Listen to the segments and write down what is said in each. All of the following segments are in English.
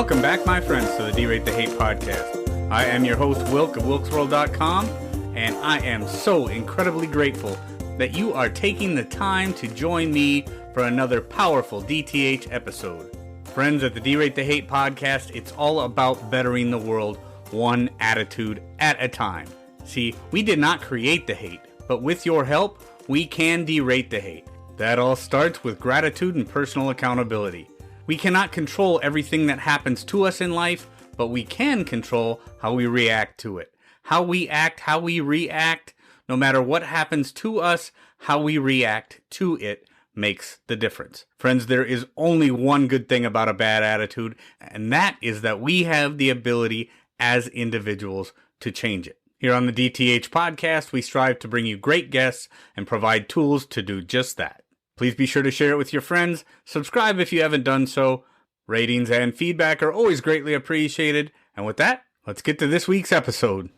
Welcome back, my friends, to the D-Rate the Hate podcast. I am your host, Wilk of WilksWorld.com, and I am so incredibly grateful that you are taking the time to join me for another powerful DTH episode. Friends, at the D-Rate the Hate podcast, it's all about bettering the world one attitude at a time. See, we did not create the hate, but with your help, we can derate the hate. That all starts with gratitude and personal accountability. We cannot control everything that happens to us in life, but we can control how we react to it. How we act, how we react, no matter what happens to us, how we react to it makes the difference. Friends, there is only one good thing about a bad attitude, and that is that we have the ability as individuals to change it. Here on the DTH podcast, we strive to bring you great guests and provide tools to do just that. Please be sure to share it with your friends. Subscribe if you haven't done so. Ratings and feedback are always greatly appreciated. And with that, let's get to this week's episode.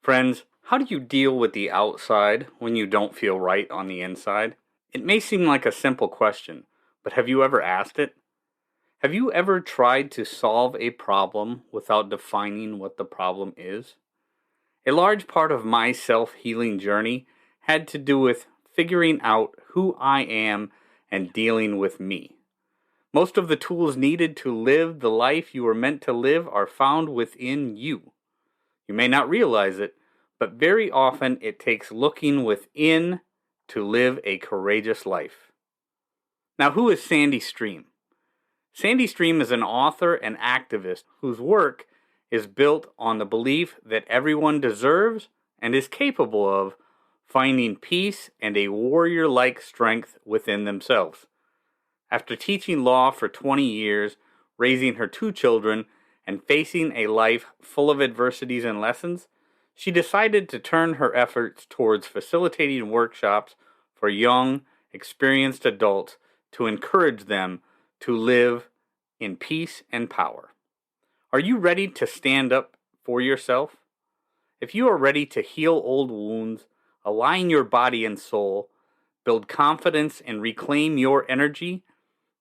Friends, how do you deal with the outside when you don't feel right on the inside? It may seem like a simple question, but have you ever asked it? Have you ever tried to solve a problem without defining what the problem is? A large part of my self-healing journey had to do with figuring out who I am and dealing with me. Most of the tools needed to live the life you were meant to live are found within you. You may not realize it, but very often it takes looking within to live a courageous life. Now, who is Sandy Stream? Sandy Stream is an author and activist whose work is built on the belief that everyone deserves and is capable of finding peace and a warrior-like strength within themselves. After teaching law for 20 years, raising her 2 children, and facing a life full of adversities and lessons, she decided to turn her efforts towards facilitating workshops for young, experienced adults to encourage them to live in peace and power. Are you ready to stand up for yourself? If you are ready to heal old wounds, align your body and soul, build confidence, and reclaim your energy,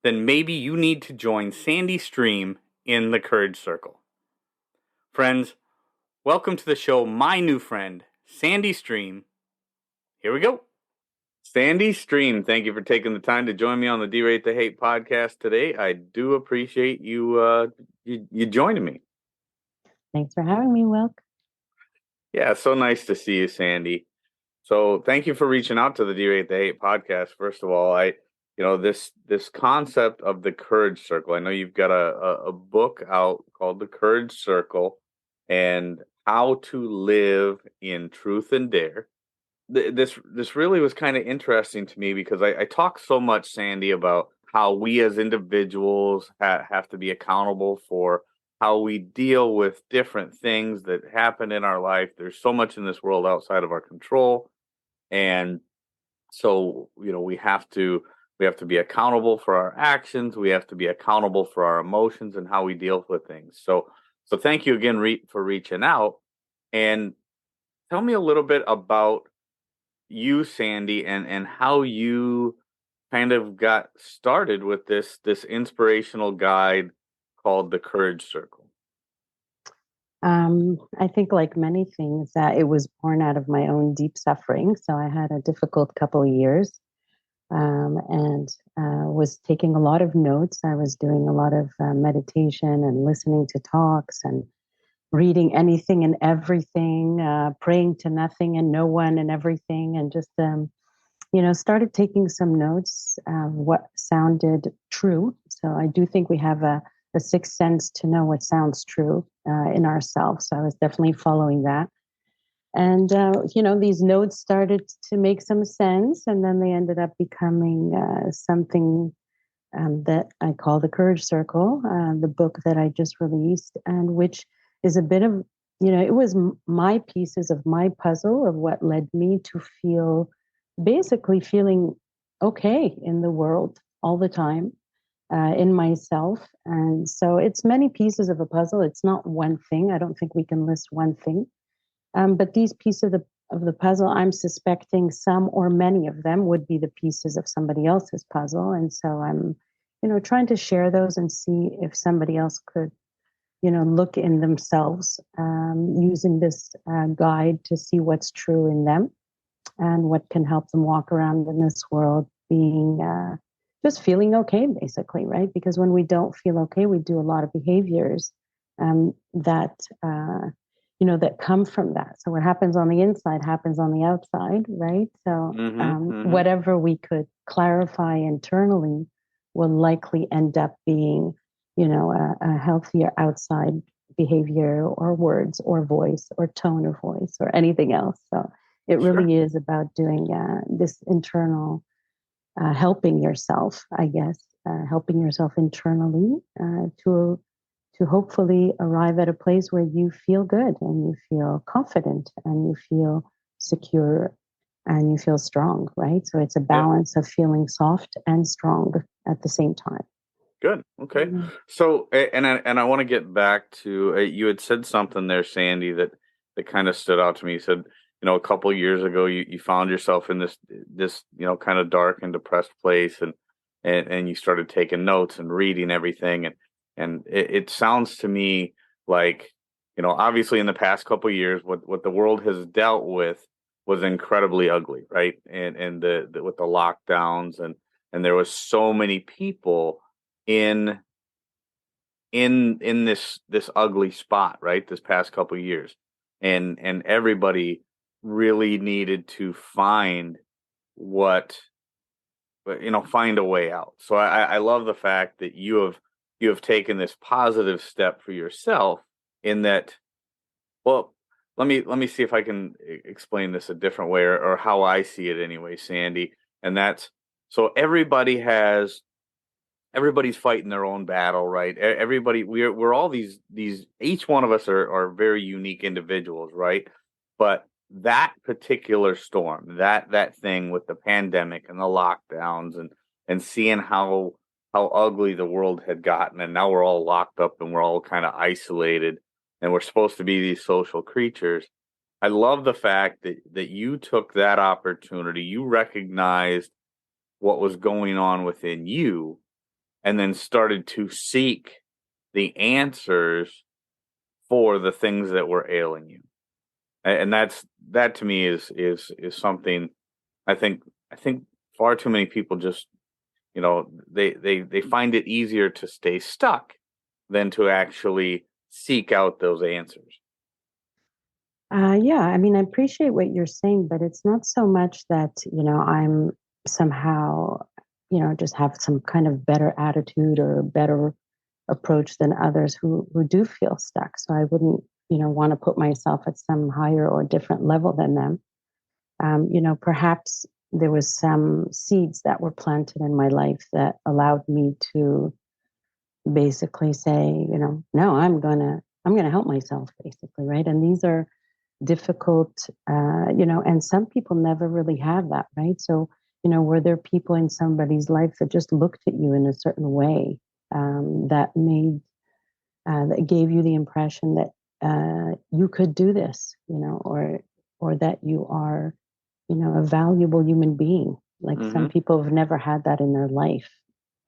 then maybe you need to join Sandy Stream in the Courage Circle. Friends, welcome to the show, my new friend, Sandy Stream. Here we go. Sandy Stream, thank you for taking the time to join me on the D-Rate the Hate podcast today. I do appreciate you joining me. Thanks for having me, Wilk. Yeah, so nice to see you, Sandy. So thank you for reaching out to the D-Rate the Hate podcast. First of all, this concept of the Courage Circle. I know you've got a book out called The Courage Circle and How to Live in Truth and Dare. This really was kind of interesting to me because I talk so much, Sandy, about how we as individuals have to be accountable for how we deal with different things that happen in our life. There's so much in this world outside of our control. And so, we have to be accountable for our actions. We have to be accountable for our emotions and how we deal with things. So thank you again for reaching out. And tell me a little bit about you, Sandy, and how you kind of got started with this inspirational guide called the Courage Circle. I think, like many things, that it was born out of my own deep suffering. So I had a difficult couple of years and was taking a lot of notes. I was doing a lot of meditation and listening to talks and reading anything and everything, praying to nothing and no one and everything, and just, started taking some notes, what sounded true. So I do think we have a sixth sense to know what sounds true in ourselves. So I was definitely following that. And, these notes started to make some sense, and then they ended up becoming something that I call the Courage Circle, the book that I just released, and which is a bit of, it was my pieces of my puzzle of what led me to basically feeling okay in the world all the time, in myself. And so it's many pieces of a puzzle. It's not one thing. I don't think we can list one thing. But these pieces of the puzzle, I'm suspecting some or many of them would be the pieces of somebody else's puzzle. And so I'm, trying to share those and see if somebody else could look in themselves, using this guide to see what's true in them and what can help them walk around in this world being just feeling okay, basically, right? Because when we don't feel okay, we do a lot of behaviors that that come from that. So what happens on the inside happens on the outside, right? So whatever we could clarify internally will likely end up being, a healthier outside behavior or words or voice or tone of voice or anything else. So it Sure. really is about doing this internal helping yourself, I guess, helping yourself internally to hopefully arrive at a place where you feel good and you feel confident and you feel secure and you feel strong, right? So it's a Yeah. balance of feeling soft and strong at the same time. Good. Okay. Mhm. So, and I want to get back to you had said something there, Sandy, that kind of stood out to me. You said, a couple years ago, you found yourself in this kind of dark and depressed place, and you started taking notes and reading everything, and it sounds to me like, obviously in the past couple years, what the world has dealt with was incredibly ugly, right? And the with the lockdowns and there was so many people in in this ugly spot, right? This past couple of years. And everybody really needed to find what find a way out. So I love the fact that you have taken this positive step for yourself in that. Well, let me see if I can explain this a different way, or how I see it anyway, Sandy. And that's, so everybody's fighting their own battle, right? Everybody, we're all these. Each one of us are very unique individuals, right? But that particular storm, that thing with the pandemic and the lockdowns, and seeing how ugly the world had gotten, and now we're all locked up and we're all kind of isolated, and we're supposed to be these social creatures. I love the fact that you took that opportunity, you recognized what was going on within you, and then started to seek the answers for the things that were ailing you. And that to me is something I think far too many people just, they find it easier to stay stuck than to actually seek out those answers. Yeah, I mean, I appreciate what you're saying, but it's not so much that, I'm somehow, just have some kind of better attitude or better approach than others who do feel stuck. So I wouldn't, want to put myself at some higher or different level than them. Perhaps there was some seeds that were planted in my life that allowed me to basically say, no, I'm gonna help myself, basically, right? And these are difficult, and some people never really have that, right? So, were there people in somebody's life that just looked at you in a certain way that gave you the impression that you could do this, or that you are, a valuable human being? Like some Mm-hmm. people have never had that in their life.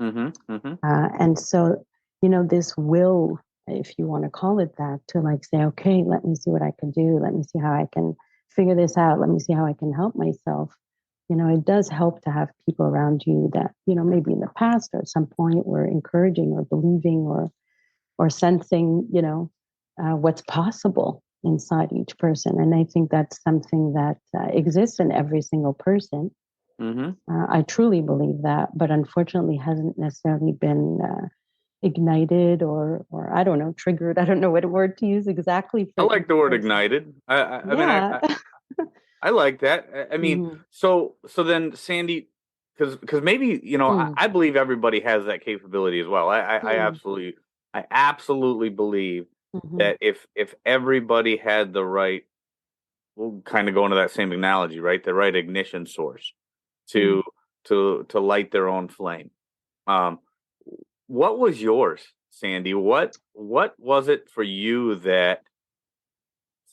Mm-hmm. Mm-hmm. And so, this will, if you want to call it that, to like say, okay, let me see what I can do. Let me see how I can figure this out. Let me see how I can help myself. It does help to have people around you that, maybe in the past or at some point were encouraging or believing or sensing, what's possible inside each person. And I think that's something that exists in every single person. Mm-hmm. I truly believe that, but unfortunately hasn't necessarily been ignited or I don't know, triggered. I don't know what word to use exactly I for like each the word person. ignited. I mean, Yeah. I like that. I mean, Mhm. so then Sandy, because maybe Mm, I believe everybody has that capability as well. mm, I absolutely believe mhm, that if everybody had the right, we'll kind of go into that same analogy, right? The right ignition source mm. to to light their own flame. Um, what was yours, Sandy? What was it for you that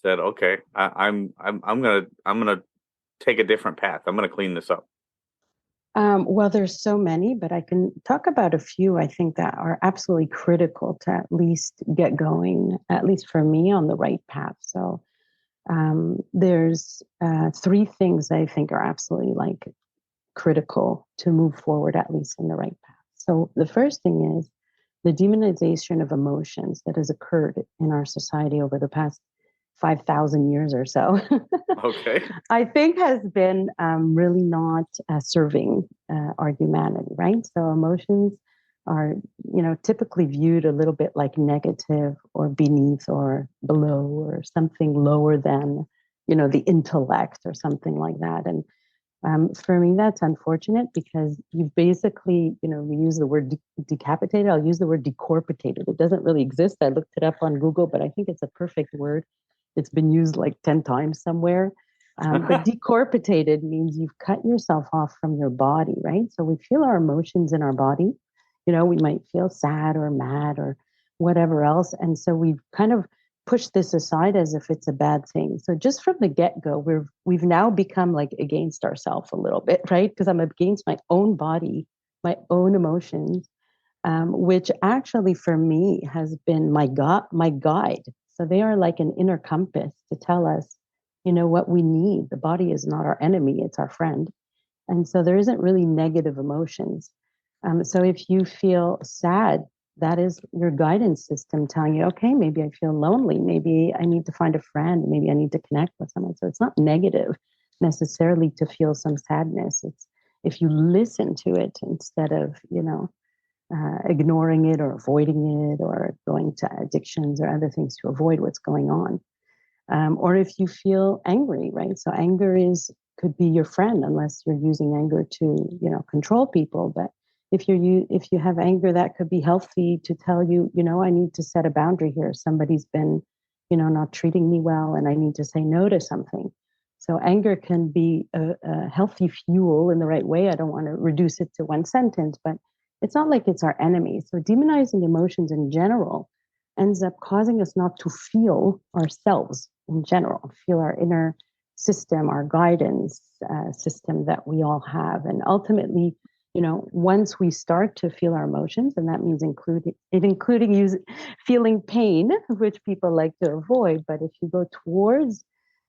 said, okay, I'm gonna take a different path. I'm gonna clean this up. Well, there's so many, but I can talk about a few I think that are absolutely critical to at least get going, at least for me, on the right path. So there's three things I think are absolutely like critical to move forward, at least in the right path. So the first thing is the demonization of emotions that has occurred in our society over the past 5,000 years or so. Okay. I think has been really not serving our humanity, right? So emotions are, typically viewed a little bit like negative or beneath or below or something lower than, the intellect or something like that. And for me, that's unfortunate because you basically, we use the word decapitated. I'll use the word decorporated. It doesn't really exist. I looked it up on Google, but I think it's a perfect word. It's been used like 10 times somewhere. But decorporated means you've cut yourself off from your body, right? So we feel our emotions in our body. We might feel sad or mad or whatever else. And so we've kind of pushed this aside as if it's a bad thing. So just from the get-go, we've now become like against ourselves a little bit, right? Because I'm against my own body, my own emotions, which actually for me has been my guide. So they are like an inner compass to tell us, what we need. The body is not our enemy; it's our friend. And so there isn't really negative emotions. So if you feel sad, that is your guidance system telling you, okay, maybe I feel lonely. Maybe I need to find a friend. Maybe I need to connect with someone. So it's not negative necessarily to feel some sadness. It's if you listen to it instead of, ignoring it or avoiding it or going to addictions or other things to avoid what's going on. Or if you feel angry, right? So anger is could be your friend unless you're using anger to, control people. But if you have anger, that could be healthy to tell you, I need to set a boundary here. Somebody's been, not treating me well, and I need to say no to something. So anger can be a healthy fuel in the right way. I don't want to reduce it to one sentence, but it's not like it's our enemy. So demonizing emotions in general ends up causing us not to feel ourselves in general, feel our inner system, our guidance system that we all have. And ultimately, once we start to feel our emotions, and that means including feeling pain, which people like to avoid. But if you go towards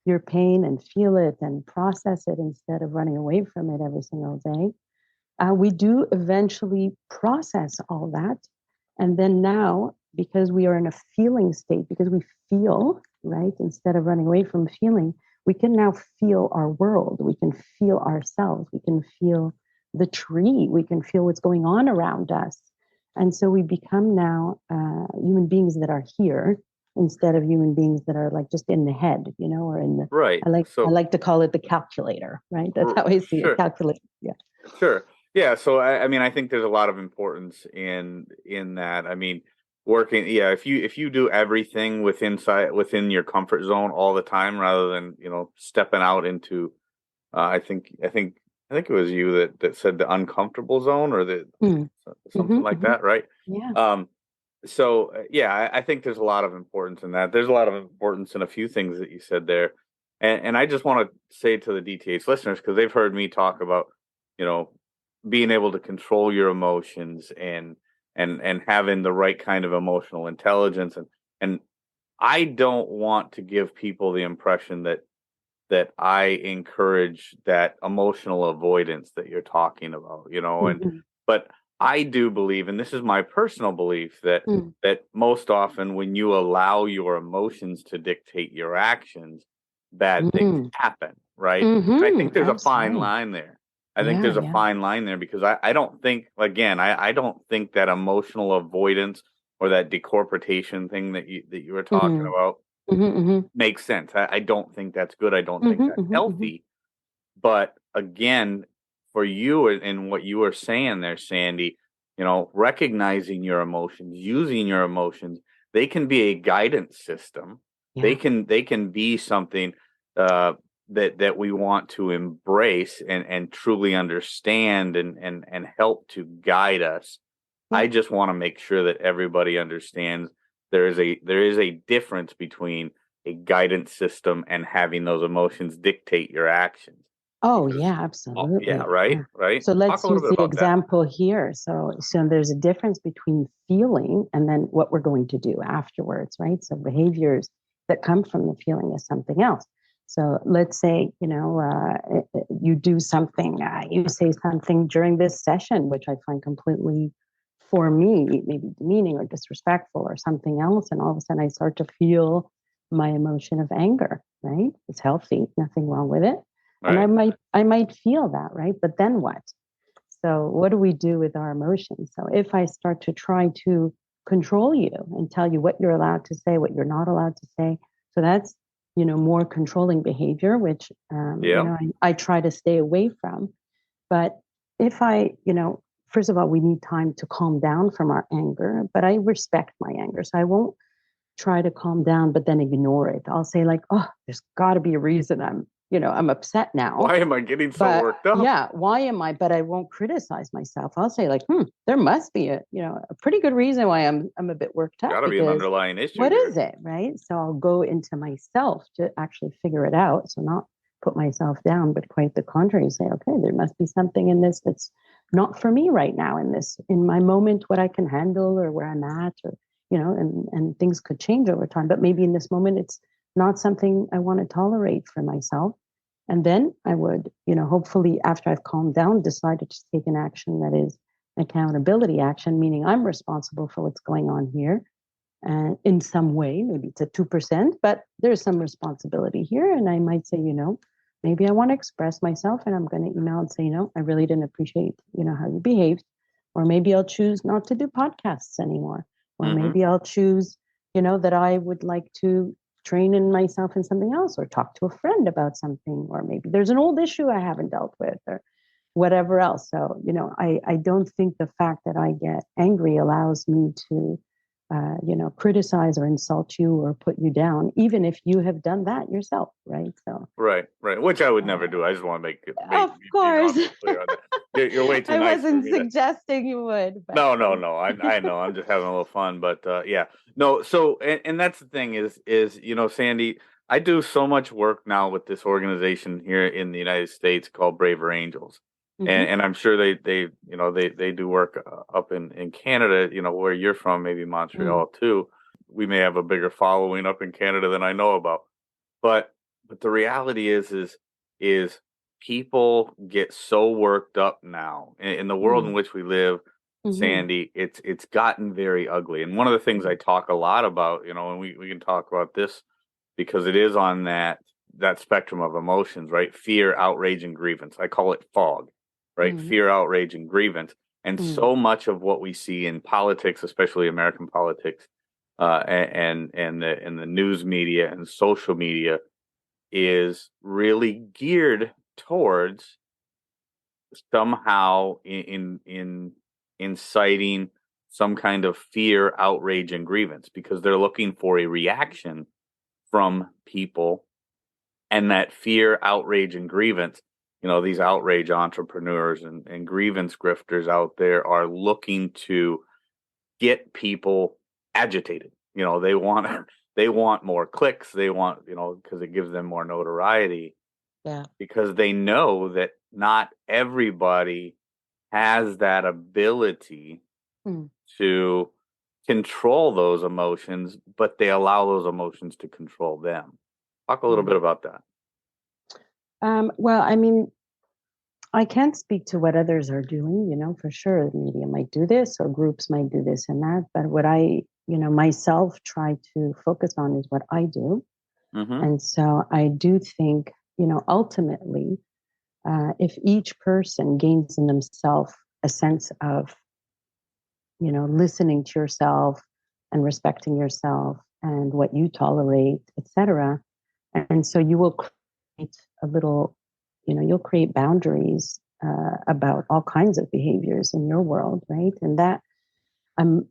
your pain and feel it and process it instead of running away from it every single day, we do eventually process all that. And then now, because we are in a feeling state, because we feel, right, instead of running away from feeling, we can now feel our world. We can feel ourselves. We can feel the tree. We can feel what's going on around us. And so we become now human beings that are here instead of human beings that are like just in the head, or in the, Right. I So, like to call it the calculator, right? That's how I see it, sure. calculator. Yeah. Sure. Yeah. So I mean, I think there's a lot of importance in that. I mean, working. Yeah. If you do everything within your comfort zone all the time, rather than stepping out into, I think it was you that said the uncomfortable zone or the Mm. something like Hmm. that, right? Yeah. Um. So yeah, I think there's a lot of importance in that. There's a lot of importance in a few things that you said there, and I just want to say to the DTH listeners because they've heard me talk about, you know, being able to control your emotions and having the right kind of emotional intelligence and I don't want to give people the impression that I encourage that emotional avoidance that you're talking about, and Hmm. but I do believe, and this is my personal belief, that Mm. that most often when you allow your emotions to dictate your actions, bad things Mm. happen, right? And I Hmm. think there's a fine Absolutely. line there. I think Yeah. there's a Yeah. fine line there because I don't think again, I don't think that emotional avoidance or that decorporation thing that you were talking Mm. about Hmm. Hmm. makes sense. I don't think that's good. I don't think Hmm. that's Hmm. Hmm. healthy. But again, for you and what you were saying there, Sandy, recognizing your emotions, using your emotions, they can be a guidance system. They Yeah. can be something uh, that we want to embrace and truly understand and help to guide us. Yeah. I just want to make sure that everybody understands there is a difference between a guidance system and having those emotions dictate your actions. Oh, Because, yeah, oh, yeah, absolutely. right, Yeah. right. So Talk let's a little use bit the about that. example here. So there's a difference between feeling and then what we're going to do afterwards, right? So behaviors that come from the feeling is something else. So let's say, you do something, you say something during this session, which I find completely, for me, maybe demeaning or disrespectful or something else. And all of a sudden I start to feel my emotion of anger, right? It's healthy, nothing wrong with it. And Right. I might feel that, right? But then what? So what do we do with our emotions? So if I start to try to control you and tell you what you're allowed to say, what you're not allowed to say, so that's, more controlling behavior, which, Yeah. I try to stay away from. But if first of all, we need time to calm down from our anger, but I respect my anger. So I won't try to calm down, but then ignore it. I'll say like, oh, there's got to be a reason I'm upset now. Why am I getting so But worked up? yeah, why am I? But I won't criticize myself. I'll say like, there must be a pretty good reason why I'm a bit worked up Got to be an because underlying issue what here. is it, right? So I'll go into myself to actually figure it out. So not put myself down, but quite the contrary, say, okay, there must be something in this that's not for me right now in my moment, what I can handle or where I'm at, or and things could change over time. But maybe in this moment, it's not something I want to tolerate for myself. And then I would, hopefully after I've calmed down, decide to take an action that is accountability action, meaning I'm responsible for what's going on here. And in some way, maybe it's a 2%, but there's some responsibility here. And I might say, maybe I want to express myself and I'm going to email and say, I really didn't appreciate, how you behaved. Or maybe I'll choose not to do podcasts anymore. Or Mm-hmm. maybe I'll choose, that I would like to train in myself in something else or talk to a friend about something. Or maybe there's an old issue I haven't dealt with or whatever else. So, I don't think the fact that I get angry allows me to criticize or insult you or put you down, even if you have done that yourself, right? So, Right, right. Which I would never do. I just want to make of course, be clear on that. You're way too I nice for wasn't me to. suggesting you would, but No, no, no. I know. I'm just having a little fun, but yeah. No. So, and that's the thing is Sandy, I do so much work now with this organization here in the United States called Braver Angels, mm-hmm, and I'm sure they do work up in Canada, where you're from, maybe mm, Montreal too. We may have a bigger following up in Canada than I know about, but the reality is people get so worked up now in the world in mm, which we live, mm-hmm, Sandy. It's gotten very ugly. And one of the things I talk a lot about, and we can talk about this because it is on that spectrum of emotions, right? Fear, outrage, and grievance. I call it fog, right? mm, Fear, outrage, and grievance. And mm, so much of what we see in politics, especially American politics, and the news media and social media is really geared towards somehow in inciting some kind of fear, outrage, and grievance because they're looking for a reaction from people, and that fear, outrage, and grievance. These outrage entrepreneurs and grievance grifters out there are looking to get people agitated. They want more clicks. They want, because it gives them more notoriety yeah, because they know that not everybody has that ability mm, to control those emotions, but they allow those emotions to control them. Talk a little mm. bit about that. Well, I mean, I can't speak to what others are doing, for sure. The media might do this or groups might do this and that. But what I, myself try to focus on is what I do. Mm-hmm. And so I do think, ultimately, if each person gains in themselves a sense of, listening to yourself and respecting yourself and what you tolerate, etc. And so you will create a little, you'll create boundaries about all kinds of behaviors in your world, right? And that I'm,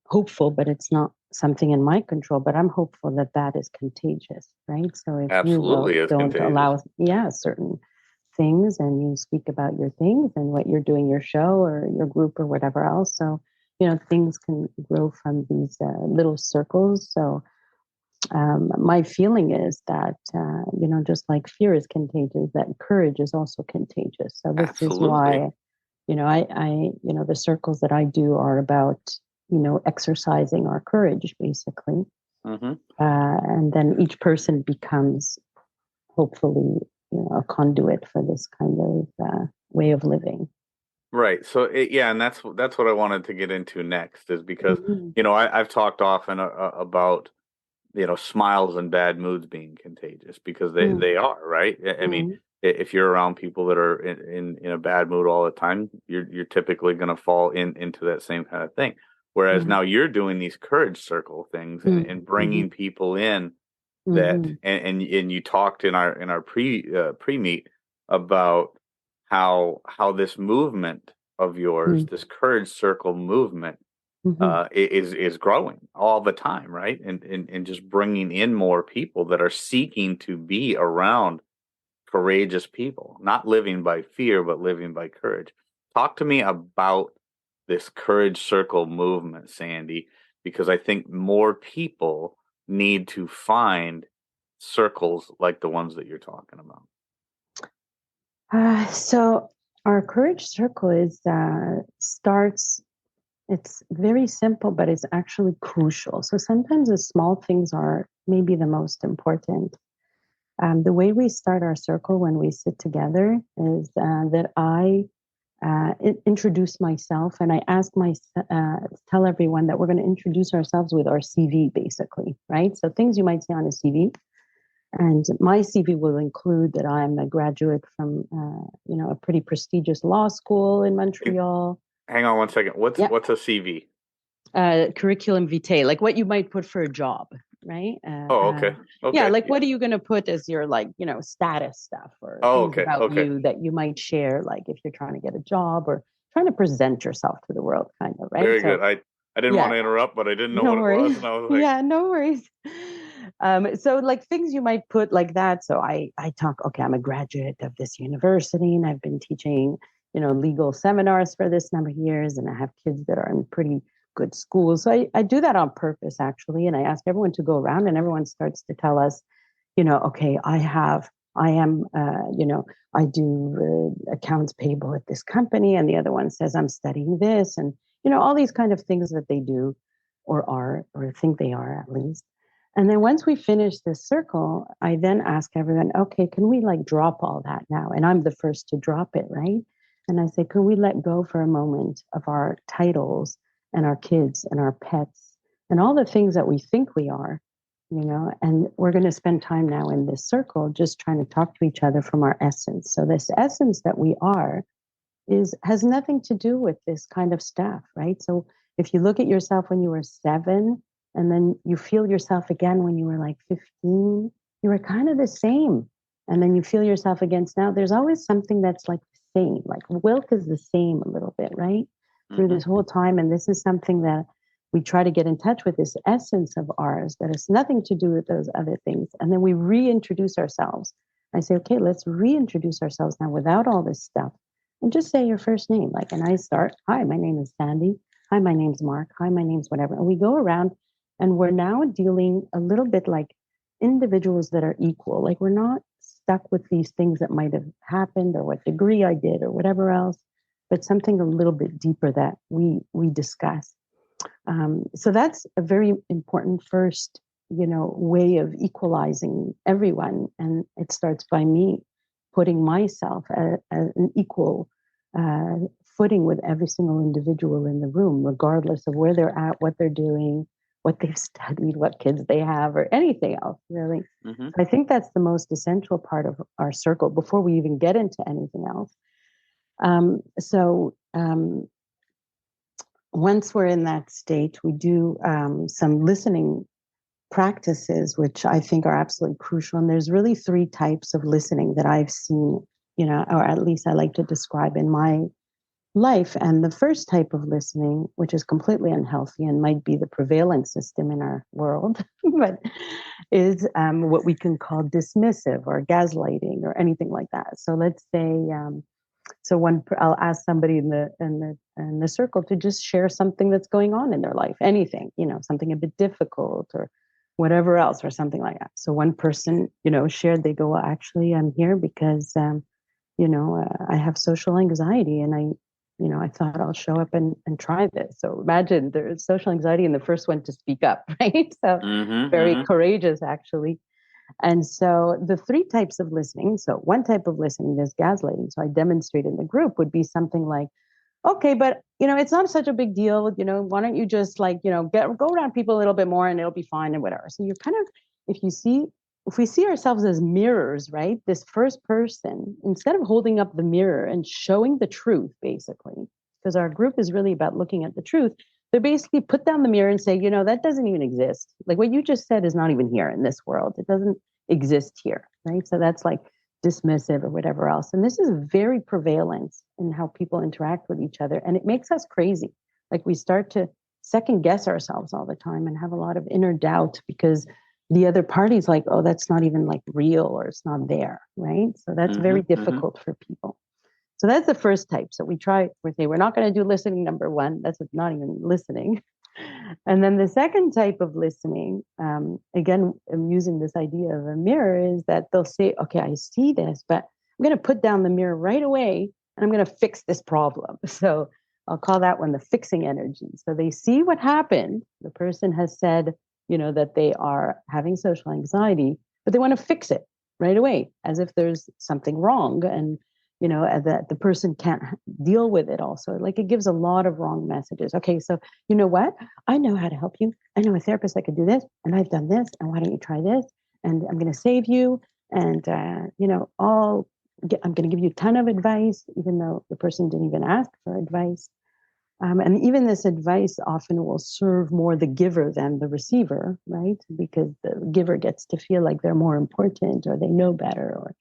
hopeful, but it's not something in my control, but I'm hopeful that that is contagious, right? So if you Absolutely is don't contagious. allow, yeah, certain things and you speak about your things and what you're doing, your show or your group or whatever else. So, things can grow from these little circles. So my feeling is that, just like fear is contagious, that courage is also contagious. So this is Absolutely. why, the circles that I do are about, exercising our courage, basically. Hmm. And then each person becomes, hopefully, a conduit for this kind of way of living. Right. So yeah, and that's what I wanted to get into next is because, Mm-hmm. I've talked often about, smiles and bad moods being contagious because they are, right? I mean, Mm-hmm. if you're around people that are in a bad mood all the time, you're typically going to fall into that same kind of thing. Whereas Yeah. now you're doing these courage circle things and Mm-hmm. bringing people in that, Mm-hmm. and you talked in our pre meet about how this movement of yours, this courage circle movement, Mm-hmm. is growing all the time, right? And just bringing in more people that are seeking to be around courageous people, not living by fear, but living by courage. Talk to me about this courage circle movement, Sandy, because I think more people need to find circles like the ones that you're talking about. So our courage circle is starts. It's very simple, but it's actually crucial. So sometimes the small things are maybe the most important. The way we start our circle when we sit together is that I introduce myself and I tell everyone that we're going to introduce ourselves with our CV, basically, right? So things you might see on a CV. And my CV will include that I'm a graduate from, a pretty prestigious law school in Hey, Montreal. hang on one second. What's Yeah, what's a CV? curriculum vitae, like what you might put for a job, right? Oh, okay. Yeah, Okay. like Yeah. what are you going to put as your like, status stuff or Oh, things okay. about Okay. you that you might share, like if you're trying to get a job or trying to present yourself to the world, kind of, right? Very So, good. I didn't want yeah, to interrupt, but I didn't know no what it was, worries. and I was like, Yeah, no worries. So like things you might put like that. So I talk, okay, I'm a graduate of this university and I've been teaching, legal seminars for this number of years, and I have kids that are in pretty good schools. So I do that on purpose actually. And I ask everyone to go around and everyone starts to tell us, okay, I am, I do accounts payable at this company. And the other one says, I'm studying this. And, all these kind of things that they do or are, or think they are at least. And then once we finish this circle, I then ask everyone, okay, can we like drop all that now? And I'm the first to drop it, right? And I say, can we let go for a moment of our titles and our kids and our pets and all the things that we think we are, and we're going to spend time now in this circle just trying to talk to each other from our essence. So this essence that we are has nothing to do with this kind of stuff, right? So if you look at yourself when you were 7 and then you feel yourself again when you were like 15, you were kind of the same. And then you feel yourself again now, there's always something that's like the same. Like Wilk is the same a little bit, right? Through mm-hmm, this whole time. And this is something that we try to get in touch with, this essence of ours that has nothing to do with those other things. And then we reintroduce ourselves. I say, okay, let's reintroduce ourselves now without all this stuff and just say your first name. Like, and I start, hi, my name is Sandy. Hi, my name's Mark. Hi, my name's whatever. And we go around and we're now dealing a little bit like individuals that are equal. Like we're not stuck with these things that might have happened or what degree I did or whatever else, but something a little bit deeper that we discuss. So that's a very important first, way of equalizing everyone. And it starts by me putting myself at an equal uh, footing with every single individual in the room, regardless of where they're at, what they're doing, what they've studied, what kids they have, or anything else, really. mm-hmm. I think that's the most essential part of our circle before we even get into anything else. So once we're in that state, we do some listening practices, which I think are absolutely crucial. And there's really 3 types of listening that I've seen, or at least I like to describe in my life. And the first type of listening, which is completely unhealthy and might be the prevailing system in our world, but is what we can call dismissive or gaslighting or anything like that. So let's say, I'll ask somebody in the circle to just share something that's going on in their life, anything, something a bit difficult or whatever else or something like that. So one person, shared, they go, well, actually, I'm here because, I have social anxiety and I thought I'll show up and try this. So imagine there's social anxiety and the first one to speak up, right? So very courageous, actually. And so the three types of listening. So one type of listening is gaslighting. So I demonstrated in the group would be something like, okay, but it's not such a big deal. Why don't you just go around people a little bit more and it'll be fine and whatever. So you're kind of, if we see ourselves as mirrors, right? This first person, instead of holding up the mirror and showing the truth, basically, because our group is really about looking at the truth, they basically put down the mirror and say, that doesn't even exist. Like what you just said is not even here in this world. It doesn't exist here, right? So that's like dismissive or whatever else. And this is very prevalent in how people interact with each other. And it makes us crazy. Like we start to second guess ourselves all the time and have a lot of inner doubt because the other party's like, oh, that's not even like real or it's not there, right? So that's very difficult for people. So that's the first type. So we say we're not going to do listening number one. That's not even listening. And then the second type of listening, again, I'm using this idea of a mirror, is that they'll say, okay, I see this, but I'm going to put down the mirror right away and I'm going to fix this problem. So I'll call that one the fixing energy. So they see what happened. The person has said, that they are having social anxiety, but they want to fix it right away as if there's something wrong. And that the person can't deal with it also. Like it gives a lot of wrong messages. Okay, so you know what? I know how to help you. I know a therapist that could do this, and I've done this, and why don't you try this? And I'm going to save you. And, I'm going to give you a ton of advice, even though the person didn't even ask for advice. And even this advice often will serve more the giver than the receiver, right? Because the giver gets to feel like they're more important or they know better or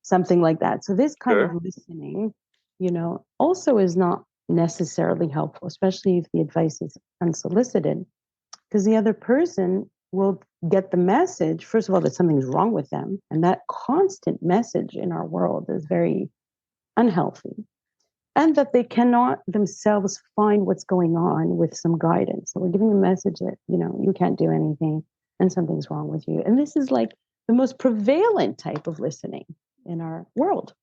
something like that. So this kind of listening, also is not necessarily helpful, especially if the advice is unsolicited, because the other person will get the message, first of all, that something's wrong with them. And that constant message in our world is very unhealthy. And that they cannot themselves find what's going on with some guidance. So we're giving a message that, you can't do anything and something's wrong with you. And this is like the most prevalent type of listening in our world.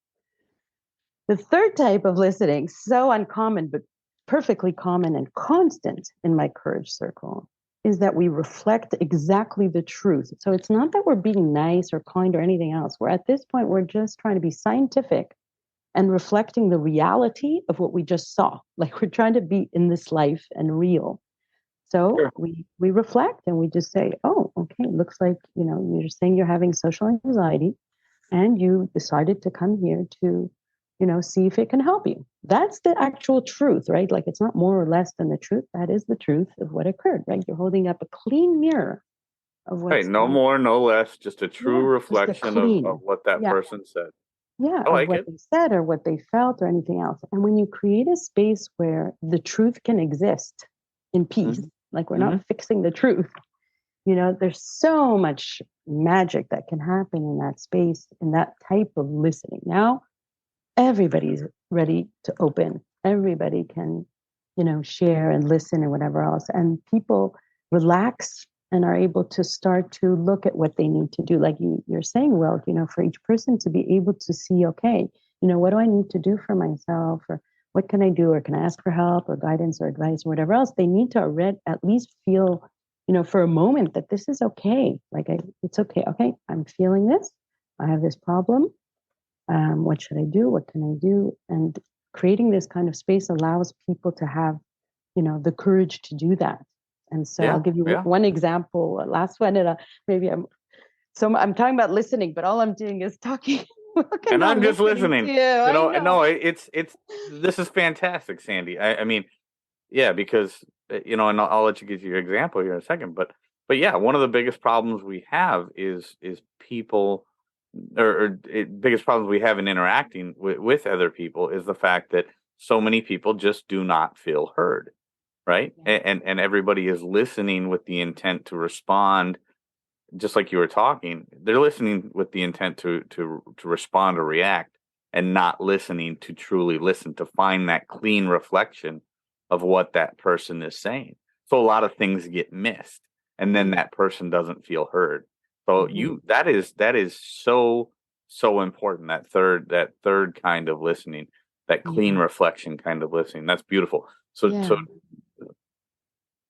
The third type of listening, so uncommon, but perfectly common and constant in my courage circle, is that we reflect exactly the truth. So it's not that we're being nice or kind or anything else. We're at this point, we're just trying to be scientific and reflecting the reality of what we just saw. Like we're trying to be in this life and real. So we reflect and we just say, oh, okay, looks like, you're saying you're having social anxiety and you decided to come here to, see if it can help you. That's the actual truth, right? Like it's not more or less than the truth. That is the truth of what occurred, right? You're holding up a clean mirror of what's right. No more, no less, just a true reflection of what that person said. Yeah, I like of what they said or what they felt or anything else. And when you create a space where the truth can exist in peace, like we're not fixing the truth, there's so much magic that can happen in that space, in that type of listening. Now, everybody's ready to open. Everybody can, share and listen and whatever else. And people relax and are able to start to look at what they need to do. Like you're saying, Will, for each person to be able to see, okay, what do I need to do for myself? Or what can I do? Or can I ask for help or guidance or advice or whatever else? They need to at least feel, for a moment that this is okay. Like it's okay. Okay, I'm feeling this. I have this problem. What should I do? What can I do? And creating this kind of space allows people to have, the courage to do that. And so I'll give you one example. Last one, and I'm talking about listening, but all I'm doing is talking. And I'm just listening. No, it's this is fantastic, Sandy. I mean, yeah, because and I'll let you give your example here in a second, but yeah, one of the biggest problems we have is people, biggest problems we have in interacting with other people is the fact that so many people just do not feel heard, right? Yeah. And everybody is listening with the intent to respond, just like you were talking. They're listening with the intent to respond or react, and not listening to truly listen, to find that clean reflection of what that person is saying. So a lot of things get missed. and then that person doesn't feel heard. So Mm-hmm. that is so important. That third kind of listening, that clean Yeah. reflection kind of listening. That's beautiful. So Yeah.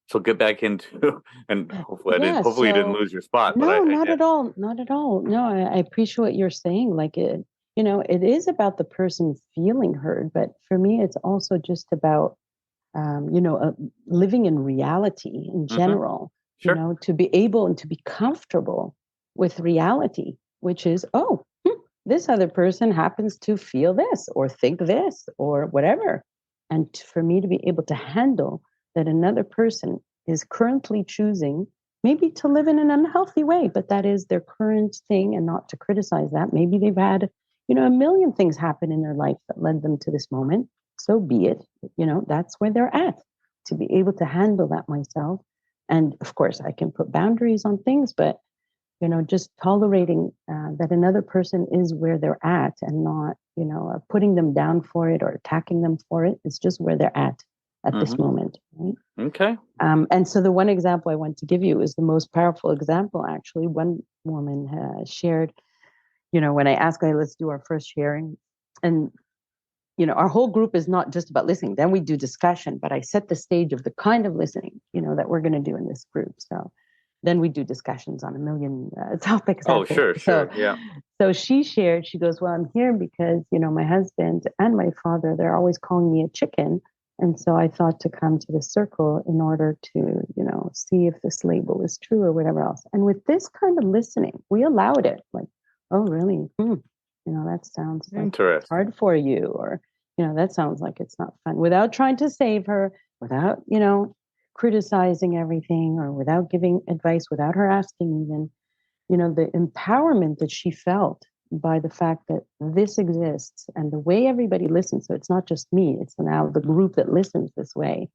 so get back into, and hopefully Yeah. hopefully you didn't So lose your spot, but no, not at all. Not at all. No, I appreciate what you're saying. Like it, it is about the person feeling heard, but for me, it's also just about, living in reality in mm-hmm, general, sure. to be able and to be comfortable with reality, which is, oh, this other person happens to feel this or think this or whatever. And for me to be able to handle that another person is currently choosing maybe to live in an unhealthy way, but that is their current thing, and not to criticize that. Maybe they've had, a million things happen in their life that led them to this moment. So be it, that's where they're at. To be able to handle that myself. And of course, I can put boundaries on things, but just tolerating that another person is where they're at, and not, putting them down for it or attacking them for it. It's just where they're at this Mm-hmm. moment. Right? Okay. And so the one example I want to give you is the most powerful example. Actually, one woman shared, when I asked her, let's do our first sharing. And, our whole group is not just about listening. Then we do discussion, but I set the stage of the kind of listening, that we're going to do in this group. So then we do discussions on a million topics Oh, after. sure. Yeah. So she shared, she goes, well, I'm here because, my husband and my father, they're always calling me a chicken. And so I thought to come to the circle in order to, see if this label is true or whatever else. And with this kind of listening, we allowed it. Like, oh, really? That sounds like it's Interesting. hard for you. Or, that sounds like it's not fun. Without trying to save her, without, criticizing everything, or without giving advice, without her asking even, the empowerment that she felt by the fact that this exists and the way everybody listens. So it's not just me, it's now the group that listens this way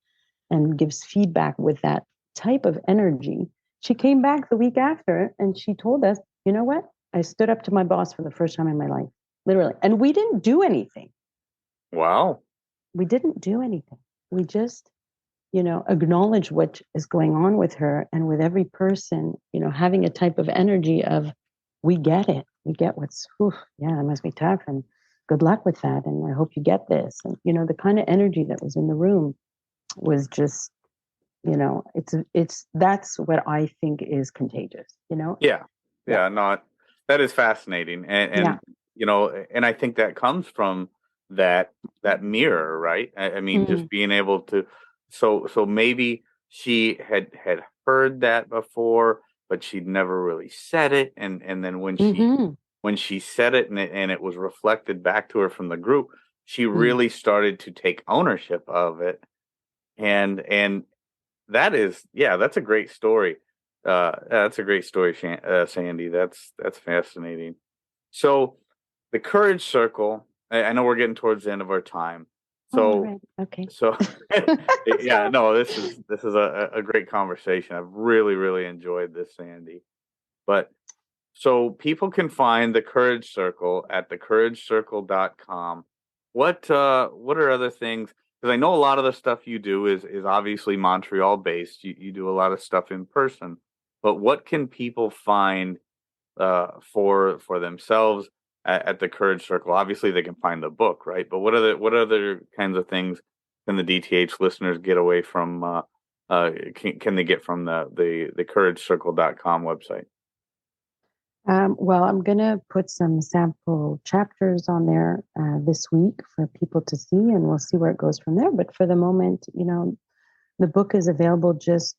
and gives feedback with that type of energy. She came back the week after and she told us, you know what? I stood up to my boss for the first time in my life, literally. And we didn't do anything. Wow. We didn't do anything. We just, acknowledge what is going on with her, and with every person, having a type of energy of, we get it. We get what's, whew, yeah, it must be tough, and good luck with that. And I hope you get this. And, the kind of energy that was in the room was just, that's what I think is contagious. Yeah. Yeah. Yeah. Not that is fascinating, Yeah. and I think that comes from that mirror, right? I mean, just Mm. being able to. So maybe she had heard that before, but she'd never really said it, and then Mm-hmm. when she said it, and it was reflected back to her from the group, she Mm. really started to take ownership of it, and that is, yeah, that's a great story. That's a great story, Sandy. That's fascinating. So, the Courage Circle. I know we're getting towards the end of our time. Oh, all So, right. Okay. so yeah, Sorry. no, this is a great conversation. I've really enjoyed this, Sandy. But so people can find the Courage Circle at thecouragecircle.com. What are other things? Because I know a lot of the stuff you do is obviously Montreal based. You do a lot of stuff in person, but what can people find for themselves at the Courage Circle? Obviously, they can find the book, right? But what other kinds of things can the DTH listeners get away from? Can they get from the CourageCircle.com website? Well, I'm going to put some sample chapters on there this week for people to see, and we'll see where it goes from there. But for the moment, the book is available just,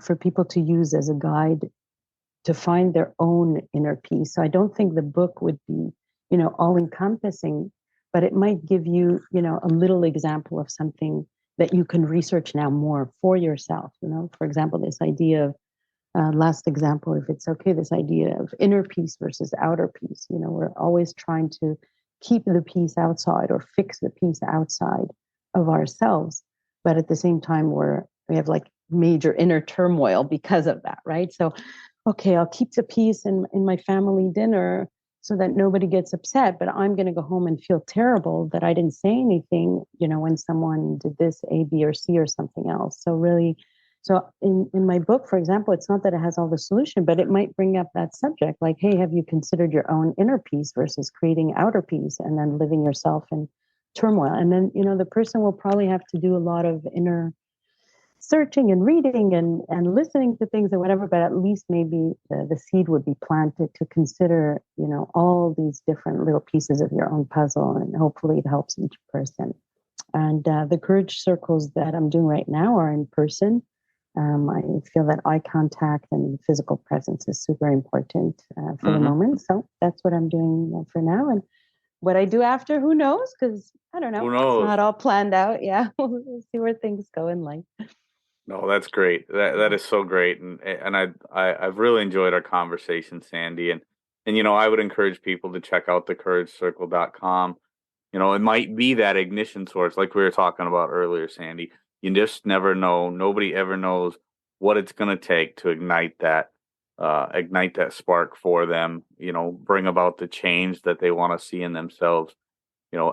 for people to use as a guide to find their own inner peace. So I don't think the book would be, all encompassing, but it might give you, a little example of something that you can research now more for yourself. For example, this idea of last example, if it's okay, this idea of inner peace versus outer peace. We're always trying to keep the peace outside or fix the peace outside of ourselves. But at the same time, we have like major inner turmoil because of that, right? So, okay, I'll keep the peace in my family dinner so that nobody gets upset, but I'm going to go home and feel terrible that I didn't say anything, when someone did this A, B, or C or something else. So really So in my book, for example, it's not that it has all the solution, but it might bring up that subject like, hey, have you considered your own inner peace versus creating outer peace and then living yourself in turmoil? And then, the person will probably have to do a lot of inner searching and reading and listening to things or whatever, but at least maybe the seed would be planted to consider, all these different little pieces of your own puzzle, and hopefully it helps each person. And the courage circles that I'm doing right now are in person. I feel that eye contact and physical presence is super important for the moment. So that's what I'm doing for now. And what I do after, who knows? Because I don't know. Who knows? It's not all planned out. Yeah, we'll see where things go in life. No, that's great. That is so great, and I've really enjoyed our conversation, Sandy. And I would encourage people to check out thecouragecircle.com. It might be that ignition source, like we were talking about earlier, Sandy. You just never know. Nobody ever knows what it's going to take to ignite that spark for them. Bring about the change that they want to see in themselves.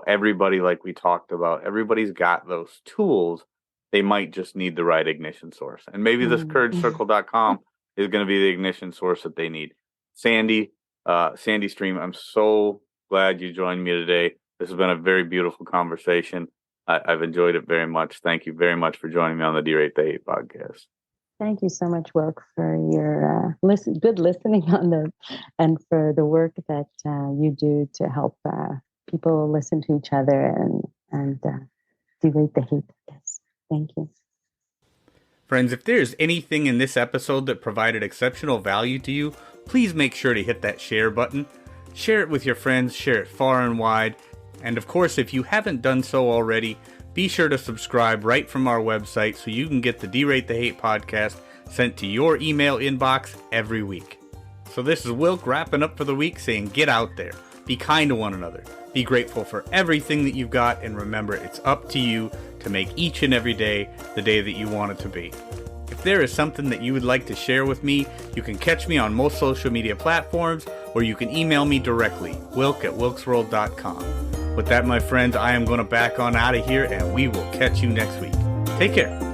Everybody, like we talked about, everybody's got those tools. They might just need the right ignition source. And maybe this couragecircle.com is going to be the ignition source that they need. Sandy Stream, I'm so glad you joined me today. This has been a very beautiful conversation. I've enjoyed it very much. Thank you very much for joining me on the D-Rate the Hate podcast. Thank you so much, Wilk, for your good listening and for the work that you do to help people listen to each other and derate the hate. Yes. Thank you. Friends, if there's anything in this episode that provided exceptional value to you, please make sure to hit that share button. Share it with your friends, share it far and wide. And of course, if you haven't done so already, be sure to subscribe right from our website so you can get the D-Rate the Hate podcast sent to your email inbox every week. So this is Wilk wrapping up for the week saying get out there, be kind to one another, be grateful for everything that you've got, and remember it's up to you to make each and every day the day that you want it to be. If there is something that you would like to share with me, you can catch me on most social media platforms, or you can email me directly, wilk@wilksworld.com. With that, my friends, I am going to back on out of here, and we will catch you next week. Take care.